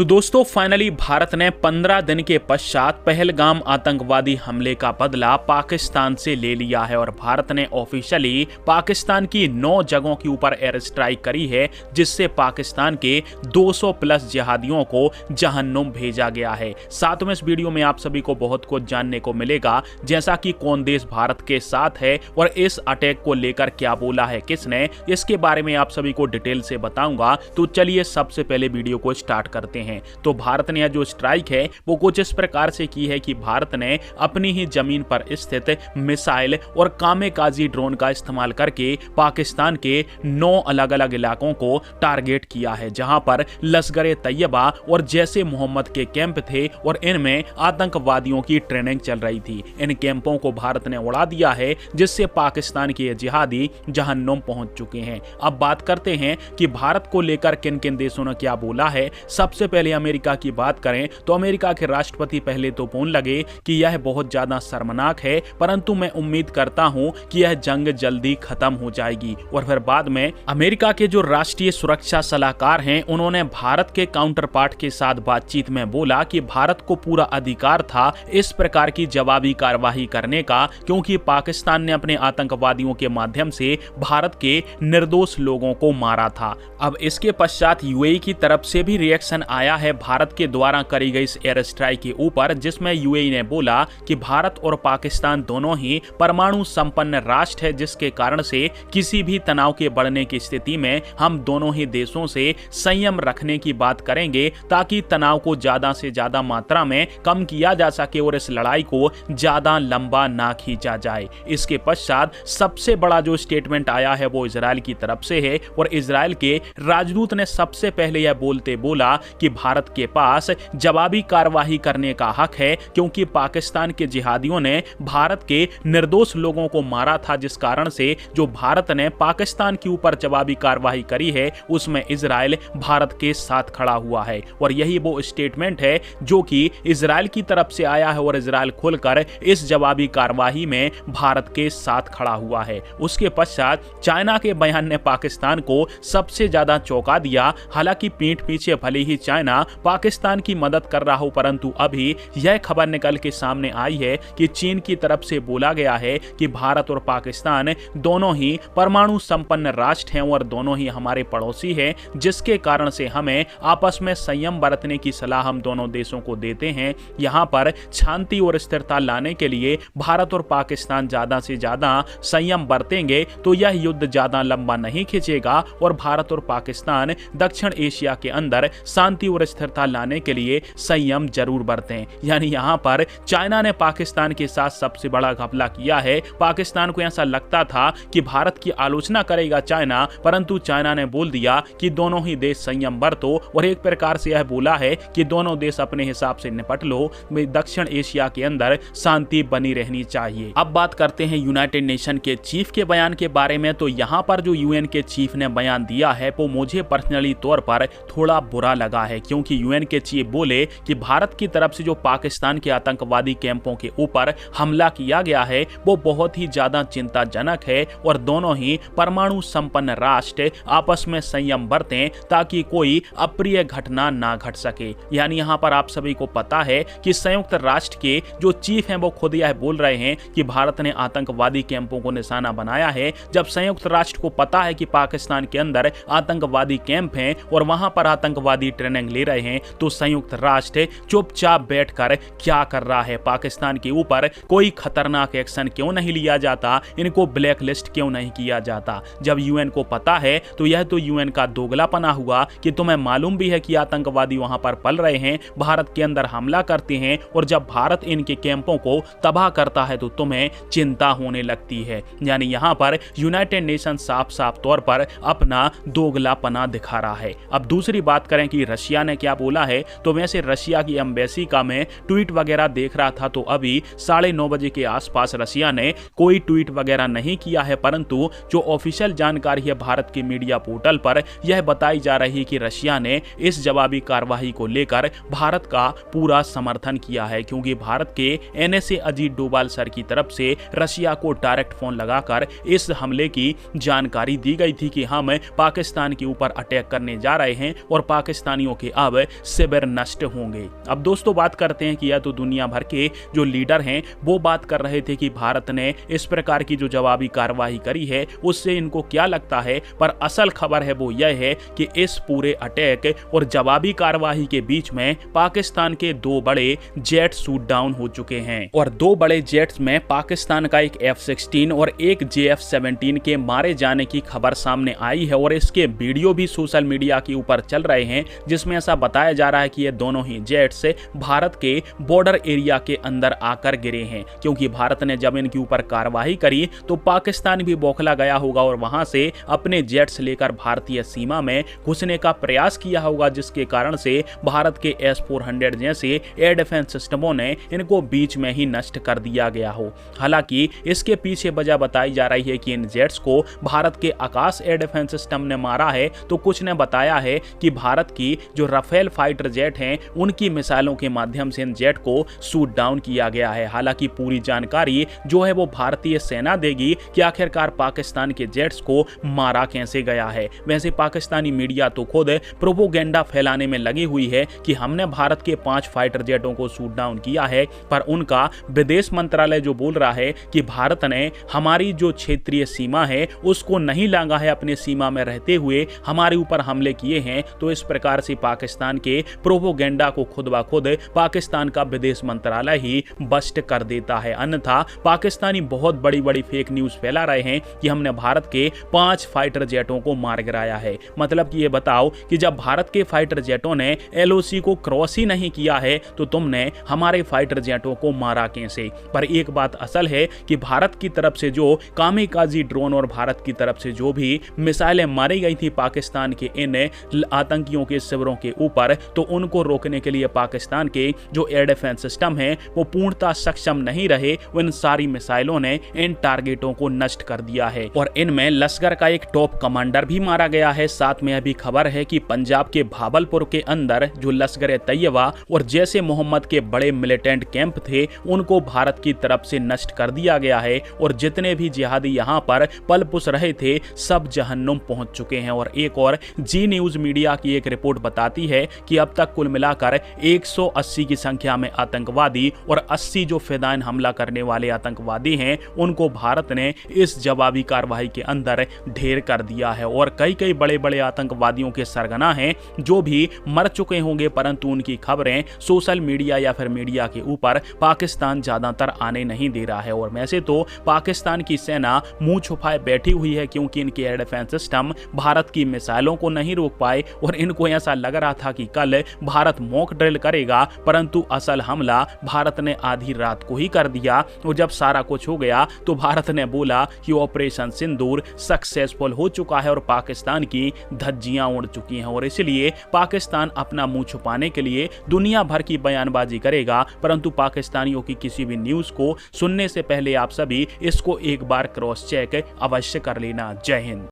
तो दोस्तों फाइनली भारत ने 15 दिन के पश्चात पहलगाम आतंकवादी हमले का बदला पाकिस्तान से ले लिया है और भारत ने ऑफिशियली पाकिस्तान की 9 जगहों के ऊपर एयर स्ट्राइक करी है, जिससे पाकिस्तान के 200 प्लस जिहादियों को जहन्नुम भेजा गया है। साथ में इस वीडियो में आप सभी को बहुत कुछ जानने को मिलेगा, जैसा कि कौन देश भारत के साथ है और इस अटैक को लेकर क्या बोला है किसने, इसके बारे में आप सभी को डिटेल से बताऊंगा। तो चलिए सबसे पहले वीडियो को स्टार्ट करते हैं। तो भारत ने जो स्ट्राइक है वो कुछ इस प्रकार से की है कि भारत ने अपनी ही जमीन पर स्थित मिसाइल और कामेकाजी ड्रोन का इस्तेमाल करके पाकिस्तान के 9 अलग अलग इलाकों को टारगेट किया है, जहां पर लश्कर तैयबा और जैसे मोहम्मद के कैंप थे और इनमें आतंकवादियों की ट्रेनिंग चल रही थी। इन कैंपों को भारत ने उड़ा दिया है, जिससे पाकिस्तान के जिहादी जहन्नुम पहुंच चुके हैं। अब बात करते हैं कि भारत को लेकर किन किन देशों ने क्या बोला है। सबसे पहले अमेरिका की बात करें तो अमेरिका के राष्ट्रपति पहले तो बोलने लगे कि यह बहुत ज्यादा शर्मनाक है, परंतु मैं उम्मीद करता हूं कि यह जंग जल्दी खत्म हो जाएगी। और फिर बाद में अमेरिका के जो राष्ट्रीय सुरक्षा सलाहकार हैं, उन्होंने भारत के काउंटर पार्ट के साथ बातचीत में बोला कि भारत को पूरा अधिकार था इस प्रकार की जवाबी कार्यवाही करने का, क्योंकि पाकिस्तान ने अपने आतंकवादियों के माध्यम से भारत के निर्दोष लोगों को मारा था। अब इसके पश्चात यूएई की तरफ से भी रिएक्शन आया है भारत के द्वारा करी गई इस एयर स्ट्राइक के ऊपर, जिसमें यूएई ने बोला कि भारत और पाकिस्तान दोनों ही परमाणु संपन्न राष्ट्र है, जिसके कारण से किसी भी तनाव के बढ़ने की स्थिति में हम दोनों ही देशों से संयम रखने की बात करेंगे, ताकि तनाव को ज्यादा से ज्यादा मात्रा में कम किया जा सके और इस लड़ाई को ज्यादा लंबा ना खींचा जाए। इसके पश्चात सबसे बड़ा जो स्टेटमेंट आया है वो इजराइल की तरफ से है और इजराइल के राजदूत ने सबसे पहले यह बोलते बोला कि भारत के पास जवाबी कार्यवाही करने का हक है, क्योंकि पाकिस्तान के जिहादियों ने भारत के निर्दोष लोगों को मारा था, जिस कारण से जो भारत ने पाकिस्तान के ऊपर जवाबी कार्यवाही करी है उसमें इजराइल भारत के साथ खड़ा हुआ है। और यही वो स्टेटमेंट है जो कि इजराइल की तरफ से आया है और इजराइल खुलकर इस जवाबी कार्यवाही में भारत के साथ खड़ा हुआ है। उसके पश्चात चाइना के बयान ने पाकिस्तान को सबसे ज्यादा चौंका दिया। हालांकि पीठ पीछे भले ही चाइना पाकिस्तान की मदद कर रहा हो, परंतु अभी यह खबर निकल के सामने आई है कि चीन की तरफ से बोला गया है कि भारत और पाकिस्तान दोनों ही परमाणु संपन्न राष्ट्र हैं और दोनों ही हमारे पड़ोसी हैं, जिसके कारण से हमें आपस में संयम बरतने की सलाह हम दोनों देशों को देते हैं। यहाँ पर शांति और स्थिरता लाने के लिए भारत और पाकिस्तान ज्यादा से ज्यादा संयम बरतेंगे तो यह युद्ध ज्यादा लंबा नहीं खींचेगा और भारत और पाकिस्तान दक्षिण एशिया के अंदर शांति और स्थिरता लाने के लिए संयम जरूर बरतें। यानी यहाँ पर चाइना ने पाकिस्तान के साथ सबसे बड़ा घपला किया है। पाकिस्तान को ऐसा लगता था कि भारत की आलोचना करेगा चाइना, परंतु चाइना ने बोल दिया कि दोनों ही देश संयम बरतो और एक प्रकार से यह बोला है कि दोनों देश अपने हिसाब से निपट लो, दक्षिण एशिया के अंदर शांति बनी रहनी चाहिए। अब बात करते हैं यूनाइटेड नेशन के चीफ के बयान के बारे में। तो यहाँ पर जो यूएन के चीफ ने बयान दिया है वो मुझे पर्सनली तौर पर थोड़ा बुरा लगा है, क्योंकि यूएन के चीफ बोले कि भारत की तरफ से जो पाकिस्तान के आतंकवादी कैंपों के ऊपर हमला किया गया है वो बहुत ही ज्यादा चिंताजनक है और दोनों ही परमाणु संपन्न राष्ट्र आपस में संयम बरतें ताकि कोई अप्रिय घटना ना घट सके। यानी यहाँ पर आप सभी को पता है कि संयुक्त राष्ट्र के जो चीफ हैं वो खुद यह बोल रहे हैं कि भारत ने आतंकवादी कैंपों को निशाना बनाया है। जब संयुक्त राष्ट्र को पता है कि पाकिस्तान के अंदर आतंकवादी कैंप हैं और वहां पर आतंकवादी ट्रेनिंग ले रहे हैं, तो संयुक्त राष्ट्र चुपचाप बैठकर क्या कर रहा है? पाकिस्तान के ऊपर कोई खतरनाक एक्शन क्यों नहीं लिया जाता? इनको ब्लैक लिस्ट क्यों नहीं किया जाता? जब यूएन को पता है तो यह तो यूएन का दोगलापना हुआ कि तुम्हें मालूम भी है कि आतंकवादी वहां पर पल रहे हैं, भारत के अंदर हमला करते हैं और जब भारत इनके कैंपों को तबाह करता है तो तुम्हें चिंता होने लगती है। यानी यहाँ पर यूनाइटेड नेशन साफ साफ तौर पर अपना दोगलापना दिखा रहा है। अब दूसरी बात करें कि रशिया ने क्या बोला है, तो वैसे रशिया की एम्बेसी का मैं ट्वीट वगैरह देख रहा था तो अभी 9:30 बजे के आसपास रशिया ने कोई ट्वीट वगैरह नहीं किया है, परंतु जो ऑफिशियल जानकारी है भारत के मीडिया पोर्टल पर यह बताई जा रही है कि रशिया ने इस जवाबी कार्यवाही को लेकर भारत का पूरा समर्थन किया है, क्योंकि भारत के एनएसए अजीत डोभाल सर की तरफ से रशिया को डायरेक्ट फोन लगाकर इस हमले की जानकारी दी गई थी कि हम पाकिस्तान के ऊपर अटैक करने जा रहे हैं और पाकिस्तानियों के अब शिविर नष्ट होंगे। अब दोस्तों बात करते हैं कि यह तो दुनिया भर के जो लीडर हैं वो बात कर रहे थे कि भारत ने इस प्रकार की जो जवाबी कार्रवाई करी है उससे इनको क्या लगता है, पर असल खबर है वो यह है कि इस पूरे अटैक और जवाबी कार्रवाई के बीच में पाकिस्तान के 2 बड़े जेट शूट डाउन हो चुके हैं और 2 बड़े जेट्स में पाकिस्तान का एक F-16 और एक JF-17 के मारे जाने की खबर सामने आई है और इसके वीडियो भी सोशल मीडिया के ऊपर चल रहे हैं, जिसमें ऐसा बताया जा रहा है कि ये दोनों ही जेट्स भारत के बॉर्डर एरिया के अंदर आकर गिरे हैं, क्योंकि भारत ने जब इनके ऊपर कार्रवाई करी तो पाकिस्तान भी बौखला गया होगा और वहां से अपने जेट्स लेकर भारतीय सीमा में घुसने का प्रयास किया होगा, जिसके कारण से भारत के S-400 जैसे एयर डिफेंस सिस्टमों ने इनको बीच में ही नष्ट कर दिया गया हो। हालांकि इसके पीछे वजह बताई जा रही है कि इन जेट्स को भारत के आकाश एयर डिफेंस सिस्टम ने मारा है, तो कुछ ने बताया है कि भारत की जो राफेल फाइटर जेट हैं उनकी मिसाइलों के माध्यम से इन जेट को शूट डाउन किया गया है। हालांकि पूरी जानकारी जो है वो भारतीय सेना देगी कि आखिरकार पाकिस्तान के जेट्स को मारा कैसे गया है। वैसे पाकिस्तानी मीडिया तो खुद प्रोपोगेंडा फैलाने में लगी हुई है कि हमने भारत के 5 फाइटर जेटों को शूट डाउन किया है, पर उनका विदेश मंत्रालय जो बोल रहा है कि भारत ने हमारी जो क्षेत्रीय सीमा है उसको नहीं लांघा है, अपने सीमा में रहते हुए हमारे ऊपर हमले किए हैं। तो इस प्रकार से पाकिस्तान के प्रोपोगेंडा को खुद ब खुद पाकिस्तान का विदेश मंत्रालय ही बस्ट कर देता है। अन्यथा पाकिस्तानी बहुत बड़ी बड़ी फेक न्यूज फैला रहे हैं कि हमने भारत के 5 फाइटर जेटों को मार गिराया है। मतलब कि ये बताओ कि जब भारत के फाइटर जेटों ने LOC को क्रॉस ही नहीं किया है तो तुमने हमारे फाइटर जेटों को मारा कैसे। पर एक बात असल है कि भारत की तरफ से जो कामिकाजी ड्रोन और भारत की तरफ से जो भी मिसाइलें मारी गई थी पाकिस्तान के इन आतंकियों के शिविरों के ऊपर, तो उनको रोकने के लिए पाकिस्तान के जो एयर डिफेंस सिस्टम है वो पूर्णतः सक्षम नहीं रहे। उन सारी मिसाइलों ने इन टारगेटों को नष्ट कर दिया है और इनमें लश्कर का एक टॉप कमांडर भी मारा गया है। साथ में अभी खबर है कि पंजाब के भावलपुर के अंदर जो लश्कर तैयबा और जैसे मोहम्मद के बड़े मिलिटेंट कैंप थे उनको भारत की तरफ से नष्ट कर दिया गया है और जितने भी जिहादी यहां पर पल पुस रहे थे सब जहन्नुम पहुंच चुके हैं। और एक और जी न्यूज मीडिया की एक रिपोर्ट बताती है कि अब तक कुल मिलाकर 180 की संख्या में आतंकवादी और 80 जो फिदाइन हमला करने वाले आतंकवादी हैं उनको भारत ने इस जवाबी कार्रवाई के अंदर ढेर कर दिया है। और कई बड़े बड़े आतंकवादियों के सरगना हैं जो भी मर चुके होंगे, परंतु उनकी खबरें सोशल मीडिया या फिर मीडिया के ऊपर पाकिस्तान ज्यादातर आने नहीं दे रहा है। और वैसे तो पाकिस्तान की सेना मुंह छुपाए बैठी हुई है, क्योंकि इनके एयर डिफेंस सिस्टम भारत की मिसाइलों को नहीं रोक पाए और इनको ऐसा लग रहा था कि कल भारत मॉक ड्रिल करेगा, परंतु असल हमला भारत ने आधी रात को ही कर दिया। और जब सारा कुछ हो गया तो भारत ने बोला कि ऑपरेशन सिंदूर सक्सेसफुल हो चुका है और पाकिस्तान की धज्जियां उड़ चुकी हैं। और इसलिए पाकिस्तान अपना मुंह छुपाने के लिए दुनिया भर की बयानबाजी करेगा, परंतु पाकिस्तानियों की किसी भी न्यूज को सुनने से पहले आप सभी इसको एक बार क्रॉस चेक अवश्य कर लेना। जय हिंद।